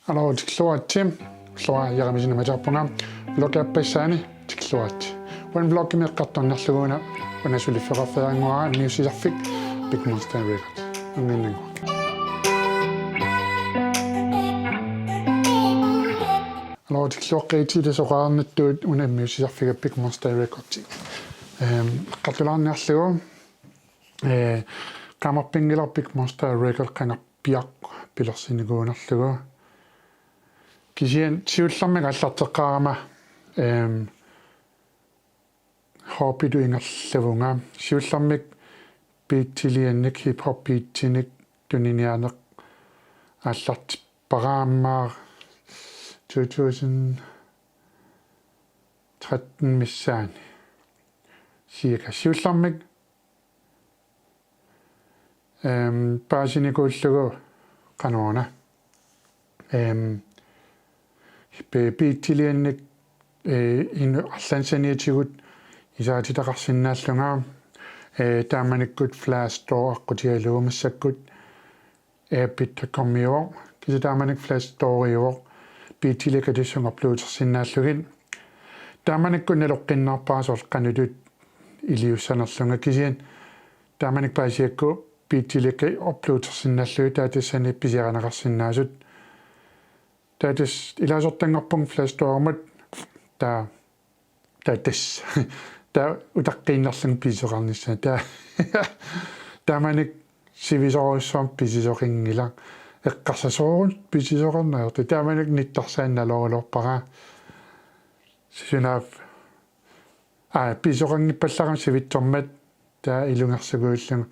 Alors, tikluati, sloa yaramijin majapunga, vlogga pesani, tikluati. When vlog me katton nasluguna, when I should figure out ngoa, music afik, Big Monster Records. Aminengo. Alors, tikluati det så rarne død under music afik Big Monster Records. Katulan naslugo, kammerpingila Big Monster Records kan piak pilarsinigo naslugo. Kisien siullammek allarteqqarama hobbidu ingerluvunga siullammek piittiliannik hip hop piittinik tuninianeq allartiparaammaar 2013 missaani siika siullammek paasinikuullugu qanuuna piittiliannik inu allansaniatigut isaatitaqarsinnaallunga taamanikkut flash store aqqutialuumassakkut airpit.com-iuor kisitaamanik flash store-iuor piittilikatissung uploadersinnaallugin taamanikkut naloqqinnerpaasorl qanutut iliussanerlunga kisian taamanik paasiakku piittilika uploadersinnaallugit taatissani pisiaranaqarsinnaasut taatis ilasortanngorpung flash store-mut taatis utaqqinnerlung pisoqarnissa taamanik sivisorussum pisisoqingila eqqarsasoorun pisisoqarnaerti taamanik nittarsaannalorulorpara sisunaaf pisoqangippallaqam sivitsormat taa ilungersuguullunga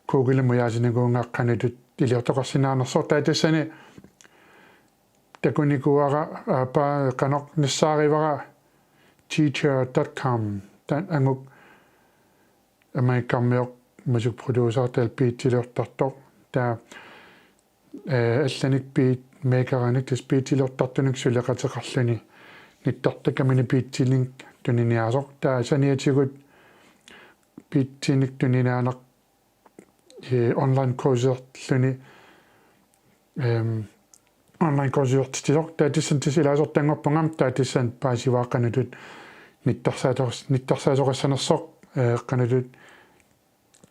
kuugilamuyaasinaguungaqqanutut iliortoqarsinaanersor taatissani takunikuara pa qanoq nissaarivara teacher.com tan anguk amaikammeoq musik producer tal piittilortartoq taa allanik piit makeranik tis piittilortartunik suleqateqarluni nittartakamini piittilink tuniniaasoq taa saniatigut piittinik tuniniaaneq online courserluni online coursertisoq taatissan tisilaasortangorpungam taatissan paasivaaqanutut nittarsaatoqassanersoq qanutut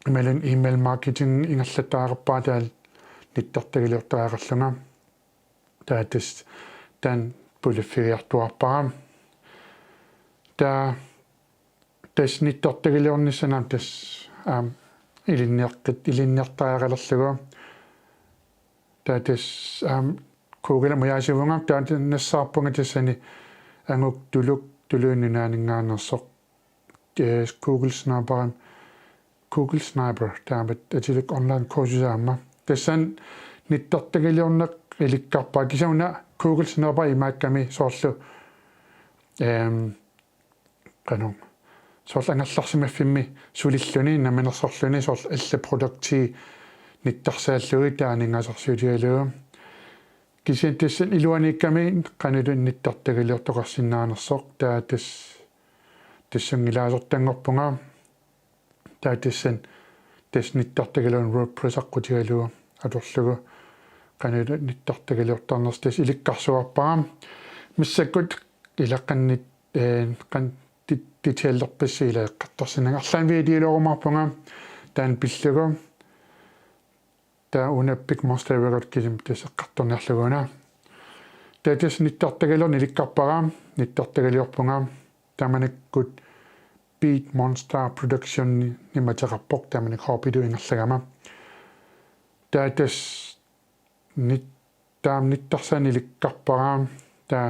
imalun email marketing ingerlattaaqarpaa taal nittartagiliortaaqarlunga taatis tan puliffigiartuarparam tas nittartagiliornissanam tas ilinniartaaqalerlugu taatis kuugilamuyaasivunga taatan nassaarpunga tassani anguk tuluunninaaningaannersoq Google Sniper taamat atiluk online coursusaamma tassan nittartagiliorneq ilikkarpaa kisauna Google Sniper imaakkami soorlu qanum soorl angallarsimaffimmi sulilluni naminersorluni soorl allaprodukti nittarsaallugit taaningasorsuutialugu kisian tassan iluaniikkami qanutun nittartagiliortoqarsinnaanersoq tassungilaasortangorpunga taatissan tas nittartagiliorn WordPress aqqutialugu atorlugu qanutun nittartagiliortarners tas ilikkarsuarparam missakkut ilaqqannit qan detaillerpassiila eqqartarsinanga arlaan videoloorumarpunga taan pillugu taa una Big Monster Records kisim tas eqqartorniarluguna taatis nittartagiliorn ilikkarparam nittartagiliorpunga taamanikkut Big Monster Production nimateqarpoq taamanik hobbidu ingerlagama taatis nittarsan ilikkarparam taa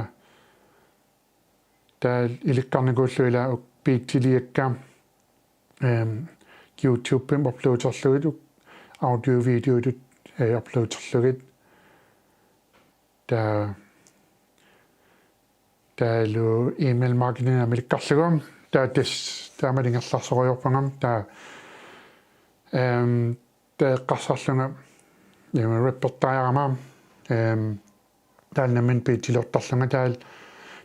ilikkarniguulluila piittiliakka YouTube-pim uploaderlugit audio videotut uploaderlugit taalu email marketing amilikkarlugum taatis taamalingerlarsorujorpangam taa qassarlunga repertaarama taalnamin piittilortarlunga taal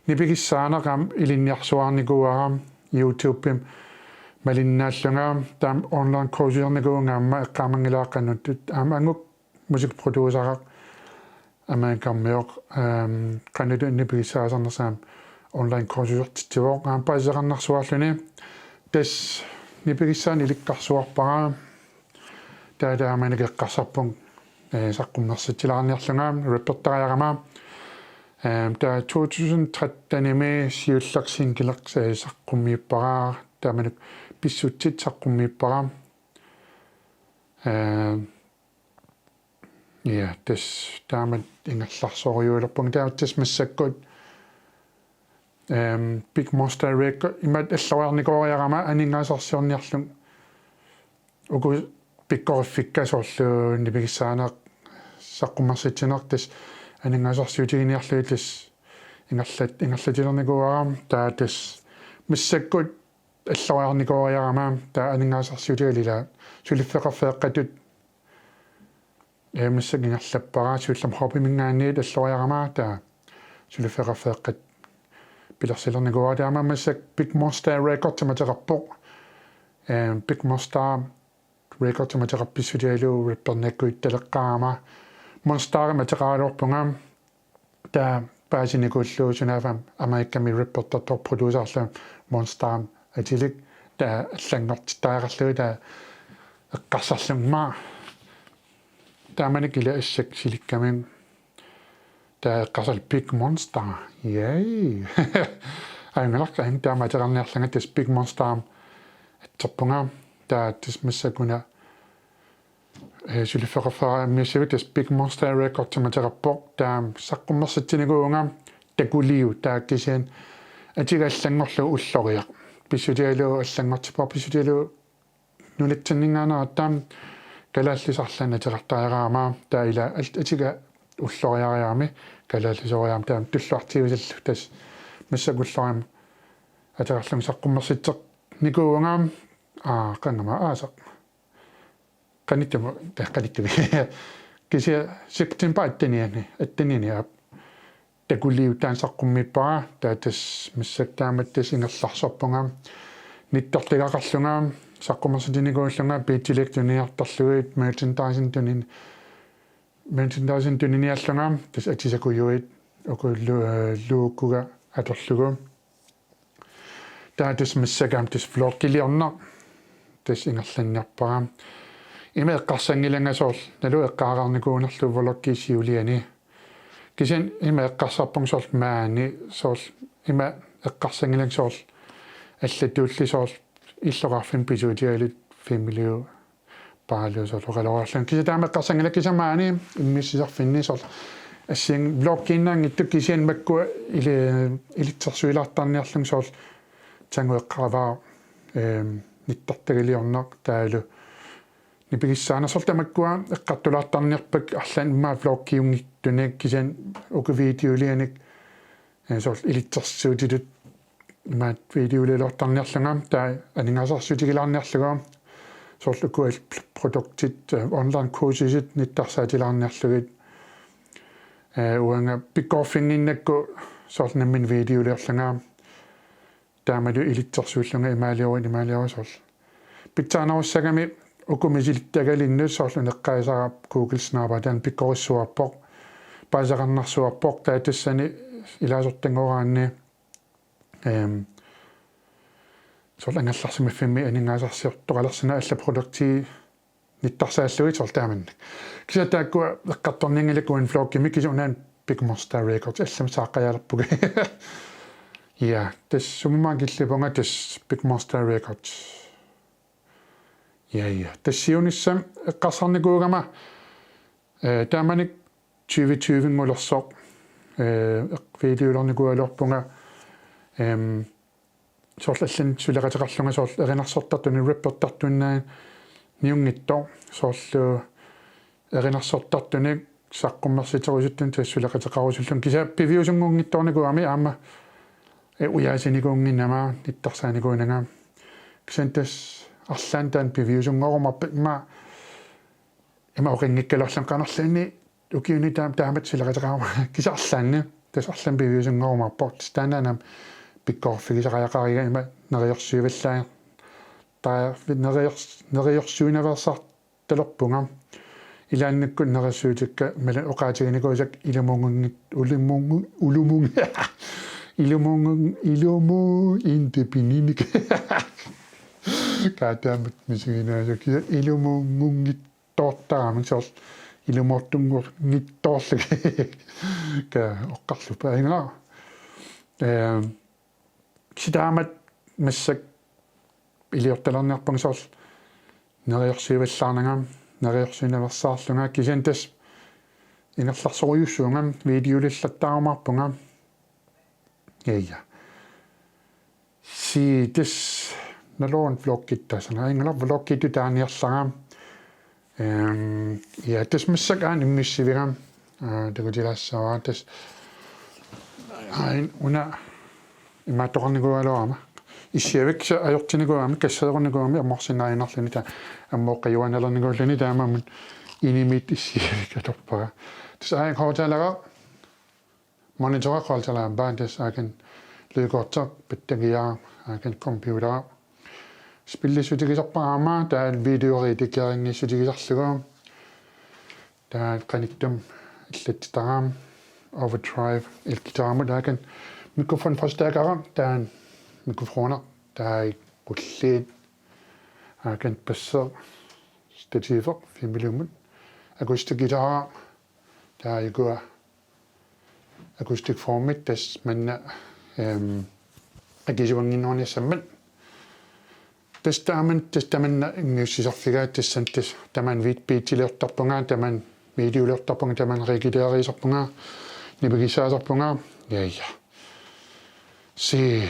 nipigissaaneqam ilinniarsuarnikuaram YouTube-pim malinnaallunga taam online coursernikuungaamma eqqaamangilaaqannut anguk musik produceraq амаакармиоқ каналу нипигисаасарнерсаам онлайн курсусертитсивоо гаампаисеқарнарсуарлуни тас нипигиссаани иликкарсуарпараа таалааманигеққарсарпун саққумнерситилаарниарлунгаам репертариарамаа таа 2013 сиуллаксингилерса саққуммииппараа тааманук писсутсит саққуммииппараа ja тас таамат ингалларсориулерпунг таавтас массаккут Big Monster Record имат аллариарникоориарама анингаасарсиорниарлун уку пиккориффиккасоорлу нипигиссаанеқ саққуммерситсинертас анингаасарсиутигиниарлуитас ингерлатилерникуарам таатас массаккут аллариарникоориарама таа анингаасарсиутигалила сулиффеқарфеэққатут массагингерлаппараа сууллам хопимингаанниит аллариарамаа таа сулиффеқарфеэққат пилерсилерникуа таама массак Big Monster Record таматеқарпоқ Big Monster Record таматеқарписсутиалу реппернаккуит талеққаама Monster матеқаалуорпунгаам таа паасиникуллуу сунафам америкками реппертаттор продюсерлу Monster атилик таа аллангортитаақарлуи таа эққарсарлуммаа тааманикила ассак силиккамин таа эққарсал Big Monster яй айнгаларка ан тааматерарниарланга тас Big Monster атсерпунгаа таа тас массакуна сулиффеқарфара миссавит тас Big Monster Record таматераппоқ таа саққуммерситсинигуунга такулиу таа кисиан атигаллангорлу уллориақ писсутиалу аллангортиппар писсутиалу нулатсиннингаанера таам калааллисарлана теқартаараама таила атига уллориариарми калааллисориаам таам туллуартиусаллу тас массакуллариам атеқарлун саққуммерситсеқ никуугаам қангама аасақ каниттама таққалиттуми кися септембер аттаниани такулиу таан саққуммиппара таатас массактааматтас ингерларсорпунгаам ниттортигақарлунгаам саққумерситиникууллунгаа биитилектуниартарлугит merchandising tuniniallungaam tas atisakuyuit ukуллууккуга аторлугу таатас массакаам тас влогкилиорнаа тас ингерланниарпараам има эққарсангилангасоорл налу эққаараарникуунерлу влогкисиулиани кисин има эққарсарпунгсоорл маани соорл има эққарсангилангсоорл аллатууллисоорл иллоқарфин писуутиалит фэмилиу паалуусорлуқалориарлун киситаамеққарсангила кисамаани иммиссисарфиннисорл ассин блоккиннаангитту кисиан маккуа илитсерсуилаартарниарлун соорл тангуэққараваа ниттартагалиорнақ таалу нипигиссаанерсорл тамаккуа эққартулаартарниарпак арлан имаа блоккиунгиттунак кисиан укувидиулианик соорл илитсерсуутилут имаат видеолелортарниарлунгаам таа анингасарсутигилаарниарлугаа соорл укуал продуктит онлайн курсисит ниттарсаатилаарниарлугит уанга пиккорфингиннакку соорл наммин видеолерлунгаам таамалу илитсерсууллунга имаалиуа соорл питсаанаруссагами укумисилиттагалинну соорл неққаисара Google Snapper таан пиккориссуарпоқ паасақарнарсуарпоқ таатассани илаасортангораанни соорл ангалларсимаффимми анингаасарсиортоқалерсина алла продукти ниттарсааллуи соорл тааманник кисатааккуа эққарторнингилаккуан влоггими кисунаан Big Monster Records аллам сааққаялерпуга я тас суммаагиллипонга тас Big Monster Records я тассиунissam эққарсарникуугама тааманик 2020 ngulorsoq видеолорникуалорпунга соорл аллан сулеқатеқарлунга соорл эринарсортартуни реппертартуннаа ниунгитто соорлу эринарсортартуни саққуммерситерусуттун тассулеқатеқарусуллун киса пивиусунгунгитторникуами аама уяасиникуунгиннама ниттарсааникуунага кисан тас арлаан таан пивиусунгорумарпа има оқингиккалерлан қанерлаани укиуни таамат сулеқатеқарма киса арлаанни тас арлан пивиусунгорумарпорт станаанам пиккорфигисариақарига има нериорсуиваллаа таа нериорсуинаверсар талерпунга илааннаккун нерсуутикка мала оқаатигиникуусак илумунгунгит улумунг илуму индепининик каатаамат мисигинаасак илумунгунгит тоортарамин сорс илумортунгур ниттоорлаг ка оққарлупа ингла сидаамат массак илиорталерниарпан сорс нериорсиваллаарнагам нериорсинаверсаарлунга кисантас инерларсориуссуунгам видеолиллаттаарумарпунга яя си тис налоон влогкиттасана ингла влогкиту тааниерларам я тис массак аниммиссивигам дагутилаассаваа тис айн уна иматорникуалоама исиавик ajortinikuami kassaadernikуами амморсинааинарлани та аммоққиуаналерникууллани таамамут инимит исиавик аторпага тис ай хооталага монитора хооталаа баантас акен легортер паттагиаа акен компьютер спиллисутигисарпаама таа видеоритиккерингиссутигисарлугу таа каниктум иллаттитараам overdrive илкитаамут акен микрофон forstærkere таа mikrofoner, der er gullet, kan passe stativer, 5 mm, akustik guitar, der er går akustik format, des man agisivangen nogen sammen. Des der man musicfiga, des santes, der man vid betilørtoppunga, der man videolørtoppunga, der man regiderisoppunga, nibegisasoppunga, ja. Se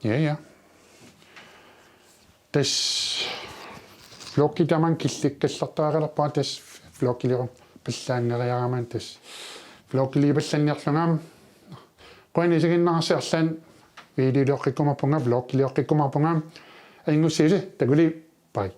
ja. Des vloggi taman killikkallartaarelarpaa des vloggilirum pallaanneriaraman des vloggili pallanniarlungam qoinisiginnarsiarlan videoloqqikkumarpunga vloggiliorqikkumarpunga aingussiisi takuli bye.